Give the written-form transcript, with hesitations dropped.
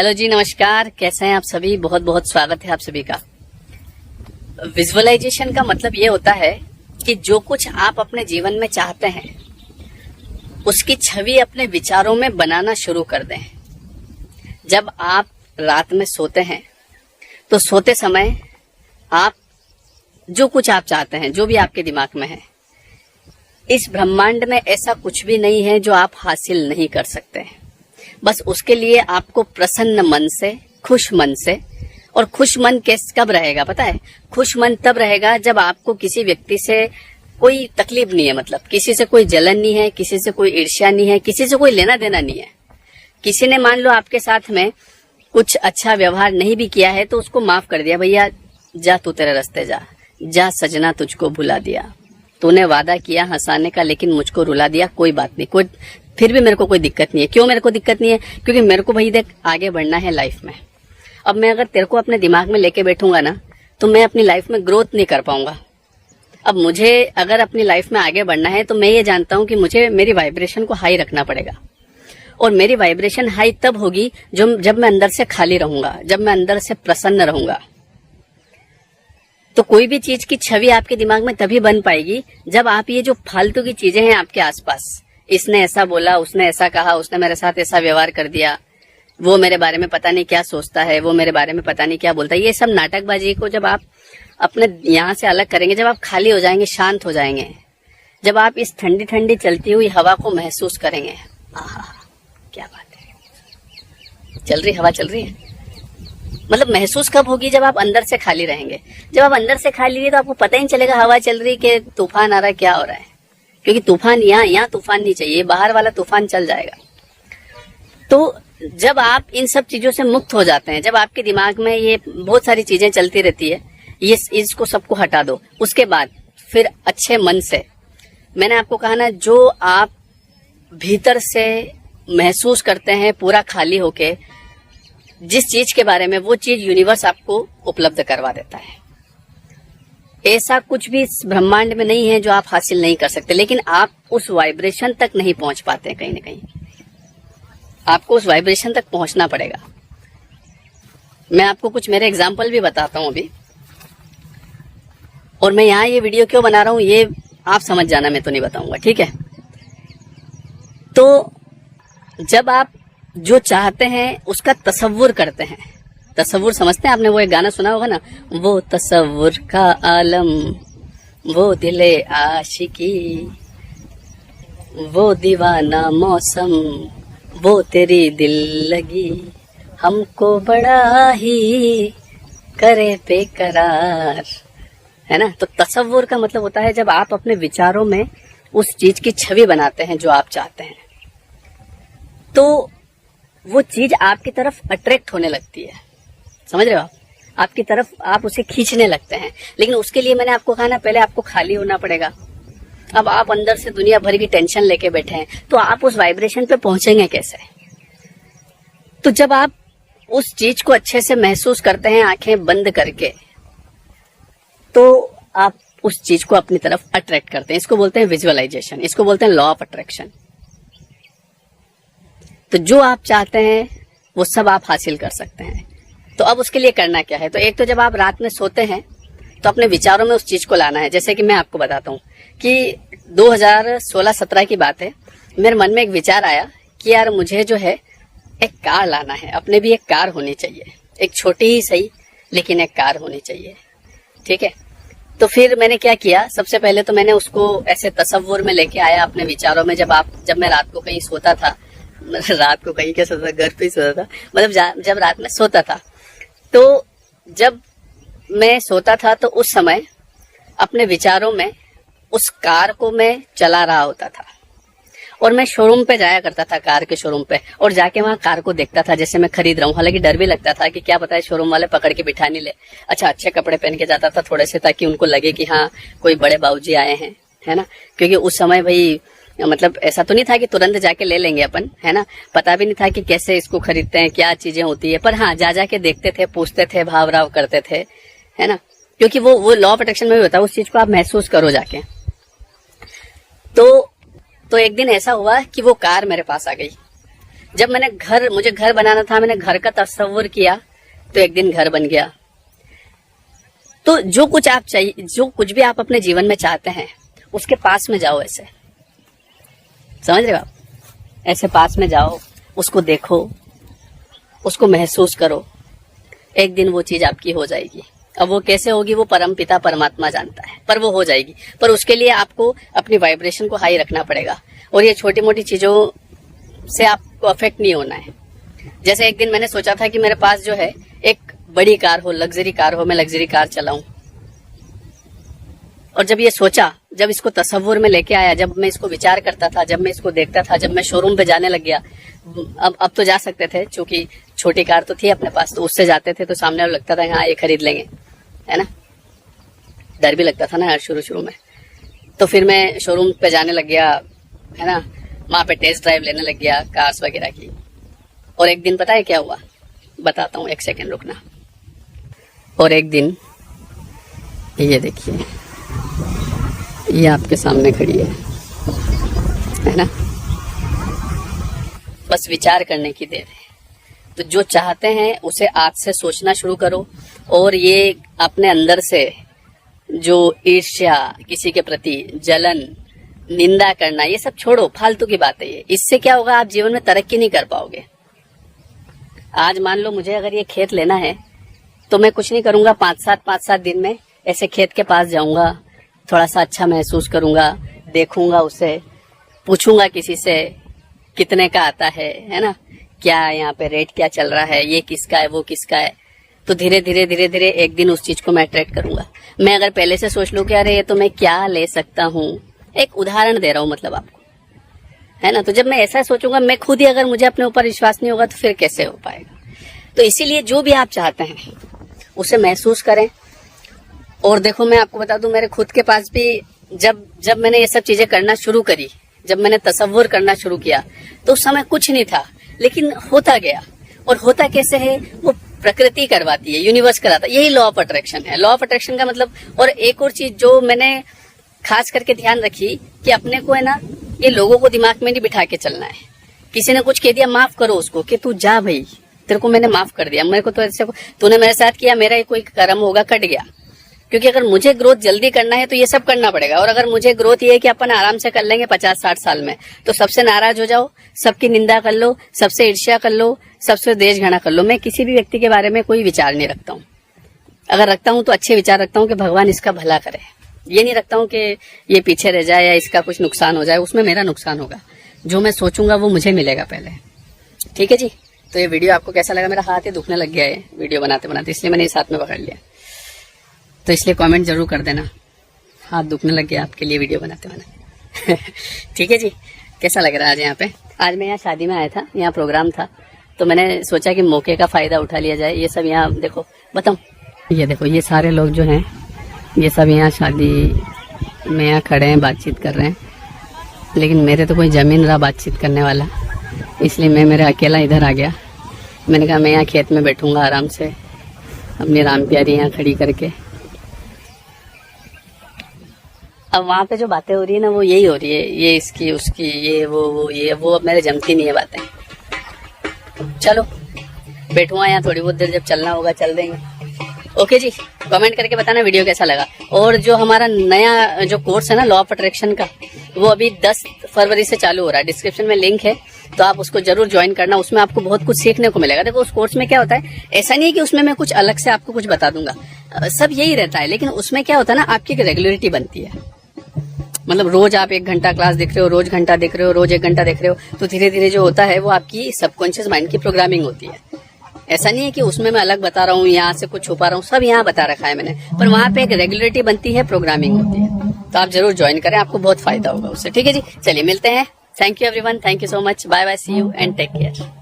Hello जी, नमस्कार। कैसे हैं आप सभी? बहुत बहुत स्वागत है आप सभी का। विजुअलाइजेशन का मतलब ये होता है कि जो कुछ आप अपने जीवन में चाहते हैं उसकी छवि अपने विचारों में बनाना शुरू कर दें। जब आप रात में सोते हैं तो सोते समय आप जो कुछ आप चाहते हैं, जो भी आपके दिमाग में है, इस ब्रह्मांड में ऐसा कुछ भी नहीं है जो आप हासिल नहीं कर सकते। बस उसके लिए आपको प्रसन्न मन से, खुश मन से, और खुश मन कब रहेगा पता है? खुश मन तब रहेगा जब आपको किसी व्यक्ति से कोई तकलीफ नहीं है, मतलब किसी से कोई जलन नहीं है, किसी से कोई ईर्ष्या नहीं है, किसी से कोई लेना देना नहीं है। किसी ने मान लो आपके साथ में कुछ अच्छा व्यवहार नहीं भी किया है तो उसको माफ कर दिया, भैया जा तू तेरे रास्ते जा, जा सजना तुझको भुला दिया, तूने वादा किया हंसाने का लेकिन मुझको रुला दिया, कोई बात नहीं, कोई फिर भी मेरे को कोई दिक्कत नहीं है। क्यों मेरे को दिक्कत नहीं है? क्योंकि मेरे को भाई देख आगे बढ़ना है लाइफ में। अब मैं अगर तेरे को अपने दिमाग में लेके बैठूंगा ना तो मैं अपनी लाइफ में ग्रोथ नहीं कर पाऊंगा। अब मुझे अगर अपनी लाइफ में आगे बढ़ना है तो मैं ये जानता हूं कि मुझे मेरी वाइब्रेशन को हाई रखना पड़ेगा, और मेरी वाइब्रेशन हाई तब होगी जब मैं अंदर से खाली रहूंगा, जब मैं अंदर से प्रसन्न रहूंगा। तो कोई भी चीज की छवि आपके दिमाग में तभी बन पाएगी जब आप ये जो फालतू की चीजें हैं आपके आसपास, इसने ऐसा बोला, उसने ऐसा कहा, उसने मेरे साथ ऐसा व्यवहार कर दिया, वो मेरे बारे में पता नहीं क्या सोचता है, वो मेरे बारे में पता नहीं क्या बोलता है, ये सब नाटकबाजी को जब आप अपने यहाँ से अलग करेंगे, जब आप खाली हो जाएंगे, शांत हो जाएंगे, जब आप इस ठंडी ठंडी चलती हुई हवा को महसूस करेंगे, आहा क्या बात है, चल रही हवा चल रही है, मतलब महसूस कब होगी? जब आप अंदर से खाली रहेंगे। जब आप अंदर से खाली रहिए तो आपको पता ही नहीं चलेगा हवा चल रही कि तूफान आ रहा है, क्या हो रहा है, क्योंकि तूफान यहाँ तूफान नहीं चाहिए, बाहर वाला तूफान चल जाएगा। तो जब आप इन सब चीजों से मुक्त हो जाते हैं, जब आपके दिमाग में ये बहुत सारी चीजें चलती रहती है, ये इसको सबको हटा दो। उसके बाद फिर अच्छे मन से, मैंने आपको कहा ना, जो आप भीतर से महसूस करते हैं पूरा खाली होके, जिस चीज के बारे में, वो चीज यूनिवर्स आपको उपलब्ध करवा देता है। ऐसा कुछ भी इस ब्रह्मांड में नहीं है जो आप हासिल नहीं कर सकते, लेकिन आप उस वाइब्रेशन तक नहीं पहुंच पाते। कहीं ना कहीं आपको उस वाइब्रेशन तक पहुंचना पड़ेगा। मैं आपको कुछ मेरे एग्जाम्पल भी बताता हूं अभी, और मैं यहाँ ये वीडियो क्यों बना रहा हूं ये आप समझ जाना, मैं तो नहीं बताऊंगा, ठीक है? तो जब आप जो चाहते हैं उसका तसव्वुर करते हैं, तसव्वुर समझते हैं? आपने वो एक गाना सुना होगा ना, वो तसव्वुर का आलम, वो दिले आशिकी, वो दीवाना मौसम, वो तेरी दिल लगी, हमको बड़ा ही करे बेकरार, है ना? तो तसव्वुर का मतलब होता है जब आप अपने विचारों में उस चीज की छवि बनाते हैं जो आप चाहते हैं, तो वो चीज आपकी तरफ अट्रैक्ट होने लगती है। समझ रहे हो? आपकी तरफ आप उसे खींचने लगते हैं। लेकिन उसके लिए मैंने आपको कहा ना, पहले आपको खाली होना पड़ेगा। अब आप अंदर से दुनिया भर की टेंशन लेके बैठे हैं तो आप उस वाइब्रेशन पे पहुंचेंगे कैसे? तो जब आप उस चीज को अच्छे से महसूस करते हैं आंखें बंद करके, तो आप उस चीज को अपनी तरफ अट्रैक्ट करते हैं। इसको बोलते हैं विजुअलाइजेशन, इसको बोलते हैं लॉ ऑफ अट्रैक्शन। तो जो आप चाहते हैं वो सब आप हासिल कर सकते हैं। तो अब उसके लिए करना क्या है? तो एक तो जब आप रात में सोते हैं तो अपने विचारों में उस चीज को लाना है। जैसे कि मैं आपको बताता हूँ कि 2016-17 की बात है, मेरे मन में एक विचार आया कि यार मुझे जो है एक कार लाना है, अपने भी एक कार होनी चाहिए, एक छोटी ही सही लेकिन एक कार होनी चाहिए, ठीक है? तो फिर मैंने क्या किया, सबसे पहले तो मैंने उसको ऐसे तसव्वुर में लेके आया अपने विचारों में। जब मैं रात को कहीं सोता था, रात को कहीं क्या सोता था, घर पे ही सोता था, मतलब जब रात में सोता था, तो जब मैं सोता था तो उस समय अपने विचारों में उस कार को मैं चला रहा होता था, और मैं शोरूम पे जाया करता था, कार के शोरूम पे, और जाके वहां कार को देखता था जैसे मैं खरीद रहा हूँ। हालांकि डर भी लगता था कि क्या पता है शोरूम वाले पकड़ के बिठा नहीं ले। अच्छा, अच्छे कपड़े पहन के जाता था थोड़े से, ताकि उनको लगे कि हाँ कोई बड़े बाबूजी आए हैं, है ना? क्योंकि उस समय भाई मतलब ऐसा तो नहीं था कि तुरंत जाके ले लेंगे अपन, है ना? पता भी नहीं था कि कैसे इसको खरीदते हैं, क्या चीजें होती है, पर हाँ जा के देखते थे, पूछते थे, भाव राव करते थे, है ना? क्योंकि वो लॉ ऑफ अट्रैक्शन में भी होता है, उस चीज को आप महसूस करो जाके। तो एक दिन ऐसा हुआ कि वो कार मेरे पास आ गई। जब मुझे घर बनाना था, मैंने घर का तस्वुर किया तो एक दिन घर बन गया। तो जो कुछ आप चाहिए, जो कुछ भी आप अपने जीवन में चाहते हैं, उसके पास में जाओ। ऐसे समझ रहे हो आप? ऐसे पास में जाओ, उसको देखो, उसको महसूस करो। एक दिन वो चीज आपकी हो जाएगी। अब वो कैसे होगी, वो परम पिता परमात्मा जानता है, पर वो हो जाएगी। पर उसके लिए आपको अपनी वाइब्रेशन को हाई रखना पड़ेगा, और ये छोटी मोटी चीजों से आपको अफेक्ट नहीं होना है। जैसे एक दिन मैंने सोचा था कि मेरे पास जो है एक बड़ी कार हो, लग्जरी कार हो, मैं लग्जरी कार चलाऊं। और जब ये सोचा, जब इसको तस्वुर में लेके आया, जब मैं इसको विचार करता था, जब मैं इसको देखता था, जब मैं शोरूम पे जाने लग गया, अब तो जा सकते थे, क्योंकि छोटी कार तो थी अपने पास, तो उससे जाते थे तो सामने वाला लगता था हाँ ये खरीद लेंगे, है ना। डर भी लगता था ना यार शुरू में। तो फिर मैं शोरूम पे जाने लग गया, है ना, वहां पे टेस्ट ड्राइव लेने लग गया कार्स वगैरह की। और एक दिन पता है क्या हुआ, बताता हूँ, एक सेकेंड रुकना। और एक दिन ये देखिए, ये आपके सामने खड़ी है ना। बस विचार करने की देर है। तो जो चाहते हैं उसे आज से सोचना शुरू करो, और ये अपने अंदर से जो ईर्ष्या, किसी के प्रति जलन, निंदा करना, ये सब छोड़ो, फालतू की बात है ये। इससे क्या होगा, आप जीवन में तरक्की नहीं कर पाओगे। आज मान लो मुझे अगर ये खेत लेना है तो मैं कुछ नहीं करूंगा, 5-7 दिन में ऐसे खेत के पास जाऊंगा, थोड़ा सा अच्छा महसूस करूंगा, देखूंगा उसे, पूछूंगा किसी से कितने का आता है ना, क्या यहाँ पे रेट क्या चल रहा है, ये किसका है, वो किसका है। तो धीरे धीरे एक दिन उस चीज को मैं अट्रैक्ट करूंगा। मैं अगर पहले से सोच लूं कि अरे ये तो मैं क्या ले सकता हूँ, एक उदाहरण दे रहा हूँ मतलब आपको, है ना। तो जब मैं ऐसा सोचूंगा, मैं खुद ही अगर मुझे अपने ऊपर विश्वास नहीं होगा तो फिर कैसे हो पाएगा। तो इसीलिए जो भी आप चाहते हैं उसे महसूस करें। और देखो मैं आपको बता दूं, मेरे खुद के पास भी जब मैंने ये सब चीजें करना शुरू करी, जब मैंने तसव्वुर करना शुरू किया, तो उस समय कुछ नहीं था, लेकिन होता गया। और होता कैसे है, वो प्रकृति करवाती है, यूनिवर्स कराता है। यही लॉ ऑफ अट्रैक्शन है। लॉ ऑफ अट्रैक्शन का मतलब, और एक और चीज जो मैंने खास करके ध्यान रखी कि अपने को है ना, ये लोगों को दिमाग में नहीं बिठा के चलना है। किसी ने कुछ कह दिया, माफ करो उसको, कि तू जा भाई, तेरे को मैंने माफ कर दिया, मेरे को तो ऐसे, तूने मेरे साथ किया, मेरा ही कोई कर्म होगा, कट गया। क्योंकि अगर मुझे ग्रोथ जल्दी करना है तो ये सब करना पड़ेगा। और अगर मुझे ग्रोथ ये है कि अपन आराम से कर लेंगे 50-60 साल में, तो सबसे नाराज हो जाओ, सबकी निंदा कर लो, सबसे ईर्ष्या कर लो, सबसे देश घृणा कर लो। मैं किसी भी व्यक्ति के बारे में कोई विचार नहीं रखता हूँ। अगर रखता हूँ तो अच्छे विचार रखता हूँ कि भगवान इसका भला करे। ये नहीं रखता हूँ कि ये पीछे रह जाए या इसका कुछ नुकसान हो जाए, उसमें मेरा नुकसान होगा। जो मैं सोचूंगा वो मुझे मिलेगा पहले। ठीक है जी। तो ये वीडियो आपको कैसा लगा? मेरा हाथ ही दुखने लग गया है वीडियो बनाते बनाते, इसलिए मैंने इस हाथ में पकड़ लिया। तो इसलिए कमेंट जरूर कर देना, हाथ दुखने लग गया आपके लिए वीडियो बनाते बनाते। ठीक है जी। कैसा लग रहा है आज यहाँ पे? आज मैं यहाँ शादी में आया था, यहाँ प्रोग्राम था, तो मैंने सोचा कि मौके का फायदा उठा लिया जाए। ये सब यहाँ देखो, बताऊँ, ये देखो, ये सारे लोग जो हैं, ये सब यहाँ शादी में यहाँ खड़े हैं, बातचीत कर रहे हैं, लेकिन मेरे तो कोई जमीन रहा बातचीत करने वाला, इसलिए मैं मेरा अकेला इधर आ गया। मैंने कहा मैं यहाँ खेत में बैठूंगा आराम से, अपनी राम प्यारी यहाँ खड़ी करके। अब वहाँ पे जो बातें हो रही है ना, वो यही हो रही है, ये इसकी उसकी, ये वो अब मेरे जमती नहीं है बातें। चलो बैठूंगा यहाँ थोड़ी बहुत देर, जब चलना होगा चल देंगे। ओके जी। कमेंट करके बताना वीडियो कैसा लगा। और जो हमारा नया जो कोर्स है ना लॉ ऑफ अट्रैक्शन का, वो अभी 10 फरवरी से चालू हो रहा है। डिस्क्रिप्शन में लिंक है, तो आप उसको जरूर ज्वाइन करना। उसमें आपको बहुत कुछ सीखने को मिलेगा। देखो उस कोर्स में क्या होता है, ऐसा नहीं है कि उसमें मैं कुछ अलग से आपको कुछ बता दूंगा, सब यही रहता है। लेकिन उसमें क्या होता है ना, आपकी एक रेगुलरिटी बनती है। मतलब रोज आप 1 घंटा क्लास देख रहे हो, रोज घंटा देख रहे हो, रोज 1 घंटा देख रहे हो, तो धीरे धीरे जो होता है वो आपकी सबकॉन्शियस माइंड की प्रोग्रामिंग होती है। ऐसा नहीं है कि उसमें मैं अलग बता रहा हूँ, यहाँ से कुछ छुपा रहा हूँ, सब यहाँ बता रखा है मैंने, पर वहाँ पे एक रेगुलरिटी बनती है, प्रोग्रामिंग होती है। तो आप जरूर ज्वाइन करें, आपको बहुत फायदा होगा उससे। ठीक है जी। चलिए मिलते हैं। Thank you everyone, thank you so much, bye bye, see you and take care.